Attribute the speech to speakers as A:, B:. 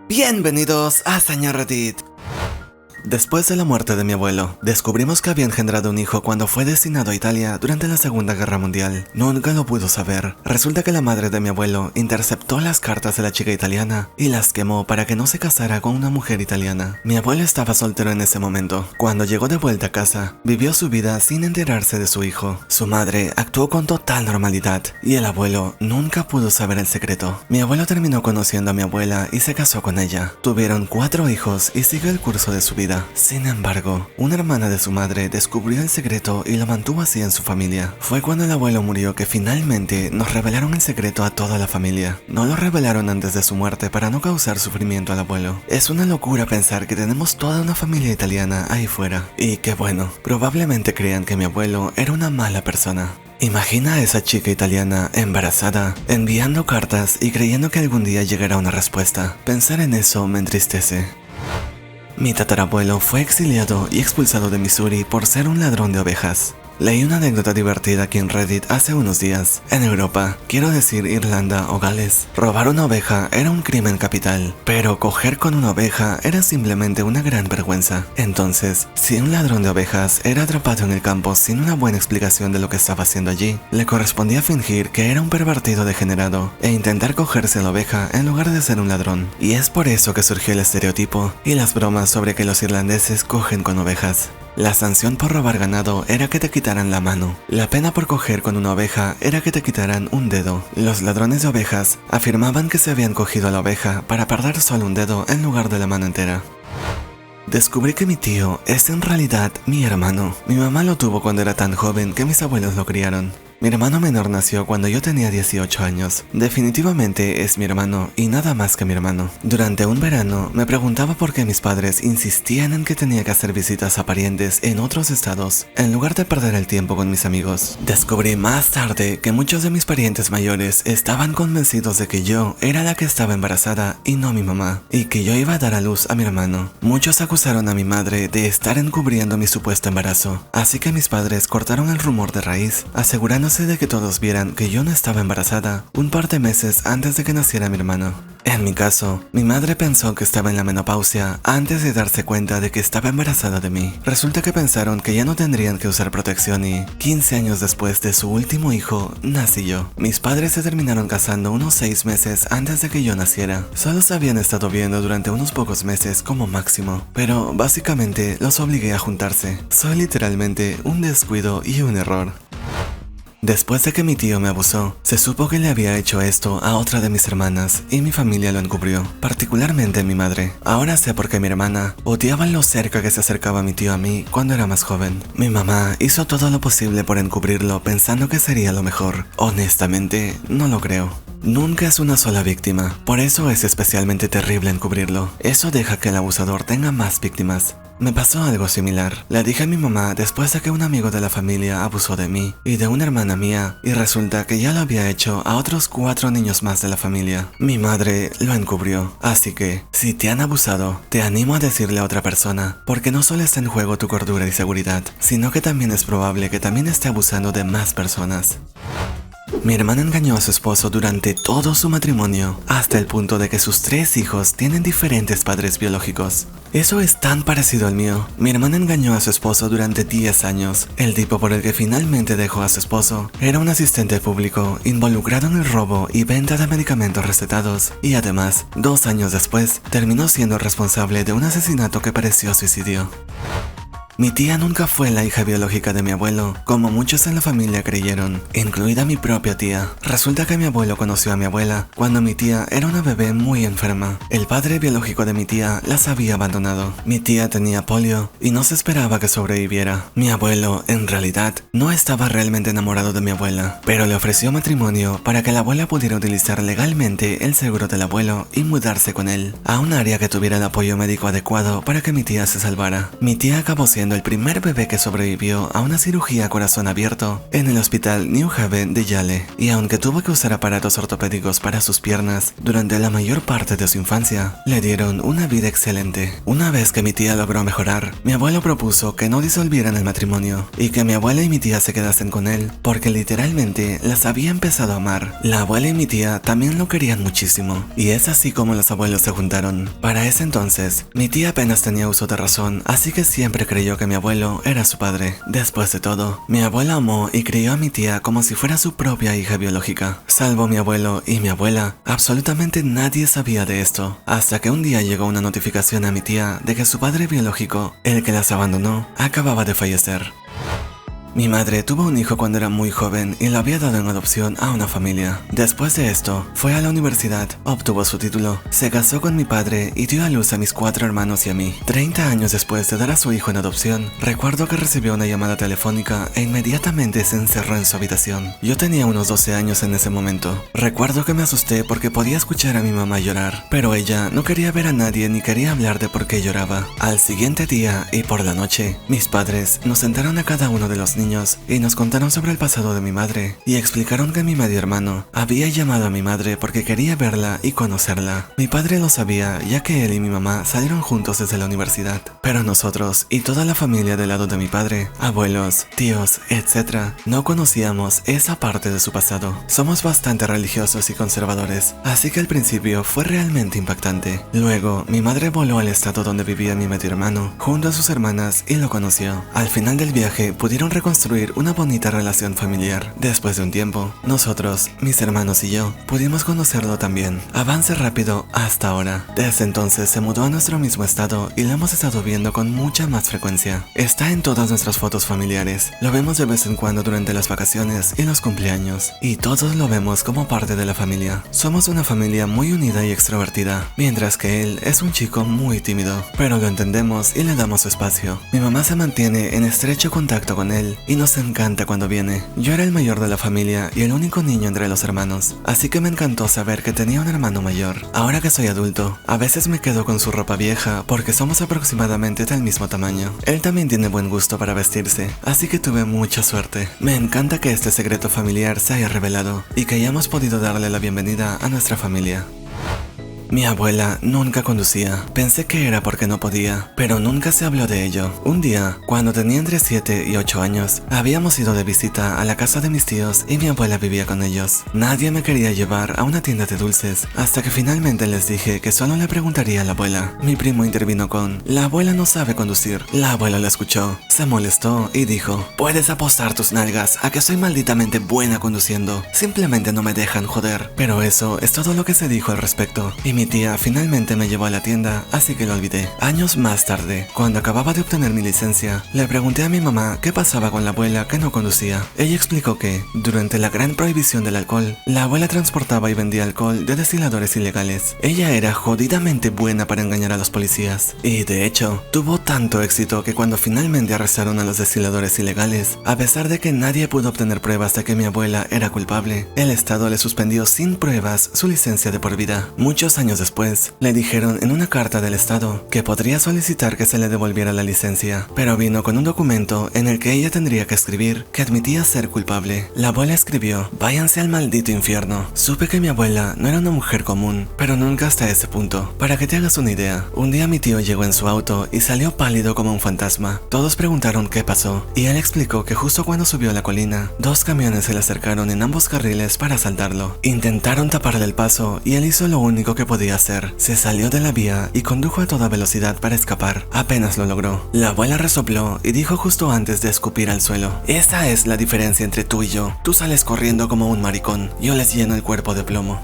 A: Bienvenidos a Señor Reddit. Después de la muerte de mi abuelo, descubrimos que había engendrado un hijo cuando fue destinado a Italia durante la Segunda Guerra Mundial. Nunca lo pudo saber. Resulta que la madre de mi abuelo interceptó las cartas de la chica italiana y las quemó para que no se casara con una mujer italiana. Mi abuelo estaba soltero en ese momento. Cuando llegó de vuelta a casa, vivió su vida sin enterarse de su hijo. Su madre actuó con total normalidad y el abuelo nunca pudo saber el secreto. Mi abuelo terminó conociendo a mi abuela y se casó con ella. Tuvieron 4 hijos y siguió el curso de su vida. Sin embargo, una hermana de su madre descubrió el secreto y lo mantuvo así en su familia. Fue cuando el abuelo murió que finalmente nos revelaron el secreto a toda la familia. No lo revelaron antes de su muerte para no causar sufrimiento al abuelo. Es una locura pensar que tenemos toda una familia italiana ahí fuera. Y que bueno, probablemente crean que mi abuelo era una mala persona. Imagina a esa chica italiana embarazada, enviando cartas y creyendo que algún día llegará una respuesta. Pensar en eso me entristece. Mi tatarabuelo fue exiliado y expulsado de Missouri por ser un ladrón de ovejas. Leí una anécdota divertida aquí en Reddit hace unos días. En Europa, quiero decir Irlanda o Gales, robar una oveja era un crimen capital, pero coger con una oveja era simplemente una gran vergüenza. Entonces, si un ladrón de ovejas era atrapado en el campo sin una buena explicación de lo que estaba haciendo allí, le correspondía fingir que era un pervertido degenerado e intentar cogerse a la oveja en lugar de ser un ladrón. Y es por eso que surgió el estereotipo y las bromas sobre que los irlandeses cogen con ovejas. La sanción por robar ganado era que te quitaran la mano. La pena por coger con una oveja era que te quitaran un dedo. Los ladrones de ovejas afirmaban que se habían cogido a la oveja para perder solo un dedo en lugar de la mano entera. Descubrí que mi tío es en realidad mi hermano. Mi mamá lo tuvo cuando era tan joven que mis abuelos lo criaron. Mi hermano menor nació cuando yo tenía 18 años. Definitivamente es mi hermano y nada más que mi hermano. Durante un verano me preguntaba por qué mis padres insistían en que tenía que hacer visitas a parientes en otros estados, en lugar de perder el tiempo con mis amigos. Descubrí más tarde que muchos de mis parientes mayores estaban convencidos de que yo era la que estaba embarazada y no mi mamá, y que yo iba a dar a luz a mi hermano. Muchos acusaron a mi madre de estar encubriendo mi supuesto embarazo, así que mis padres cortaron el rumor de raíz, asegurando de que todos vieran que yo no estaba embarazada un par de meses antes de que naciera mi hermano. En mi caso, mi madre pensó que estaba en la menopausia antes de darse cuenta de que estaba embarazada de mí. Resulta que pensaron que ya no tendrían que usar protección y 15 años después de su último hijo, nací yo. Mis padres se terminaron casando unos 6 meses antes de que yo naciera. Solo se habían estado viendo durante unos pocos meses como máximo, pero básicamente los obligué a juntarse. Soy literalmente un descuido y un error. Después de que mi tío me abusó, se supo que le había hecho esto a otra de mis hermanas y mi familia lo encubrió, particularmente mi madre. Ahora sé por qué mi hermana odiaba lo cerca que se acercaba mi tío a mí cuando era más joven. Mi mamá hizo todo lo posible por encubrirlo pensando que sería lo mejor. Honestamente, no lo creo. Nunca es una sola víctima, por eso es especialmente terrible encubrirlo. Eso deja que el abusador tenga más víctimas. Me pasó algo similar. Le dije a mi mamá después de que un amigo de la familia abusó de mí y de una hermana mía, y resulta que ya lo había hecho a otros 4 niños más de la familia. Mi madre lo encubrió, así que, si te han abusado, te animo a decirle a otra persona, porque no solo está en juego tu cordura y seguridad, sino que también es probable que también esté abusando de más personas. Mi hermana engañó a su esposo durante todo su matrimonio, hasta el punto de que sus 3 hijos tienen diferentes padres biológicos. Eso es tan parecido al mío. Mi hermana engañó a su esposo durante 10 años. El tipo por el que finalmente dejó a su esposo era un asistente público involucrado en el robo y venta de medicamentos recetados, y además, 2 años después, terminó siendo responsable de un asesinato que pareció suicidio. Mi tía nunca fue la hija biológica de mi abuelo, como muchos en la familia creyeron, incluida mi propia tía. Resulta que mi abuelo conoció a mi abuela cuando mi tía era una bebé muy enferma. El padre biológico de mi tía las había abandonado. Mi tía tenía polio y no se esperaba que sobreviviera. Mi abuelo, en realidad, no estaba realmente enamorado de mi abuela, pero le ofreció matrimonio para que la abuela pudiera utilizar legalmente el seguro del abuelo y mudarse con él a un área que tuviera el apoyo médico adecuado para que mi tía se salvara. Mi tía acabó siendo siendo el primer bebé que sobrevivió a una cirugía a corazón abierto en el hospital New Haven de Yale, y aunque tuvo que usar aparatos ortopédicos para sus piernas durante la mayor parte de su infancia, le dieron una vida excelente. Una vez que mi tía logró mejorar, mi abuelo propuso que no disolvieran el matrimonio y que mi abuela y mi tía se quedasen con él, porque literalmente las había empezado a amar. La abuela y mi tía también lo querían muchísimo, y es así como los abuelos se juntaron. Para ese entonces, mi tía apenas tenía uso de razón, así que siempre creyó que mi abuelo era su padre. Después de todo, mi abuela amó y crió a mi tía como si fuera su propia hija biológica. Salvo mi abuelo y mi abuela, absolutamente nadie sabía de esto, hasta que un día llegó una notificación a mi tía de que su padre biológico, el que las abandonó, acababa de fallecer. Mi madre tuvo un hijo cuando era muy joven y lo había dado en adopción a una familia. Después de esto, fue a la universidad, obtuvo su título, se casó con mi padre y dio a luz a mis 4 hermanos y a mí. 30 años después de dar a su hijo en adopción, recuerdo que recibió una llamada telefónica e inmediatamente se encerró en su habitación. Yo tenía unos 12 años en ese momento. Recuerdo que me asusté porque podía escuchar a mi mamá llorar, pero ella no quería ver a nadie ni quería hablar de por qué lloraba. Al siguiente día y por la noche, mis padres nos sentaron a cada uno de los niños y nos contaron sobre el pasado de mi madre y explicaron que mi medio hermano había llamado a mi madre porque quería verla y conocerla. Mi padre lo sabía, ya que él y mi mamá salieron juntos desde la universidad, pero nosotros y toda la familia del lado de mi padre, abuelos, tíos, etc., no conocíamos esa parte de su pasado. Somos bastante religiosos y conservadores, así que al principio fue realmente impactante. Luego, mi madre voló al estado donde vivía mi medio hermano junto a sus hermanas y lo conoció. Al final del viaje pudieron reconstruir una bonita relación familiar. Después de un tiempo, nosotros, mis hermanos y yo, pudimos conocerlo también. Avance rápido hasta ahora. Desde entonces se mudó a nuestro mismo estado y lo hemos estado viendo con mucha más frecuencia. Está en todas nuestras fotos familiares. Lo vemos de vez en cuando durante las vacaciones y los cumpleaños. Y todos lo vemos como parte de la familia. Somos una familia muy unida y extrovertida, mientras que él es un chico muy tímido. Pero lo entendemos y le damos su espacio. Mi mamá se mantiene en estrecho contacto con él y nos encanta cuando viene. Yo era el mayor de la familia y el único niño entre los hermanos, así que me encantó saber que tenía un hermano mayor. Ahora que soy adulto, a veces me quedo con su ropa vieja porque somos aproximadamente del mismo tamaño. Él también tiene buen gusto para vestirse, así que tuve mucha suerte. Me encanta que este secreto familiar se haya revelado y que hayamos podido darle la bienvenida a nuestra familia. Mi abuela nunca conducía. Pensé que era porque no podía, pero nunca se habló de ello. Un día, cuando tenía entre 7 y 8 años, habíamos ido de visita a la casa de mis tíos y mi abuela vivía con ellos. Nadie me quería llevar a una tienda de dulces, hasta que finalmente les dije que solo le preguntaría a la abuela. Mi primo intervino con: la abuela no sabe conducir. La abuela lo escuchó, se molestó y dijo: puedes apostar tus nalgas a que soy malditamente buena conduciendo. Simplemente no me dejan joder. Pero eso es todo lo que se dijo al respecto. Y mi tía finalmente me llevó a la tienda, así que lo olvidé. Años más tarde, cuando acababa de obtener mi licencia, le pregunté a mi mamá qué pasaba con la abuela que no conducía. Ella explicó que, durante la gran prohibición del alcohol, la abuela transportaba y vendía alcohol de destiladores ilegales. Ella era jodidamente buena para engañar a los policías. Y de hecho, tuvo tanto éxito que cuando finalmente arrestaron a los destiladores ilegales, a pesar de que nadie pudo obtener pruebas de que mi abuela era culpable, el Estado le suspendió sin pruebas su licencia de por vida. Muchos años después, le dijeron en una carta del Estado que podría solicitar que se le devolviera la licencia, pero vino con un documento en el que ella tendría que escribir que admitía ser culpable. La abuela escribió: váyanse al maldito infierno. Supe que mi abuela no era una mujer común, pero nunca hasta ese punto. Para que te hagas una idea, un día mi tío llegó en su auto y salió pálido como un fantasma. Todos preguntaron qué pasó, y él explicó que justo cuando subió a la colina, 2 camiones se le acercaron en ambos carriles para asaltarlo. Intentaron taparle el paso y él hizo lo único que podía hacer: se salió de la vía y condujo a toda velocidad para escapar. Apenas lo logró. La abuela resopló y dijo justo antes de escupir al suelo: esa es la diferencia entre tú y yo. Tú sales corriendo como un maricón, yo les lleno el cuerpo de plomo.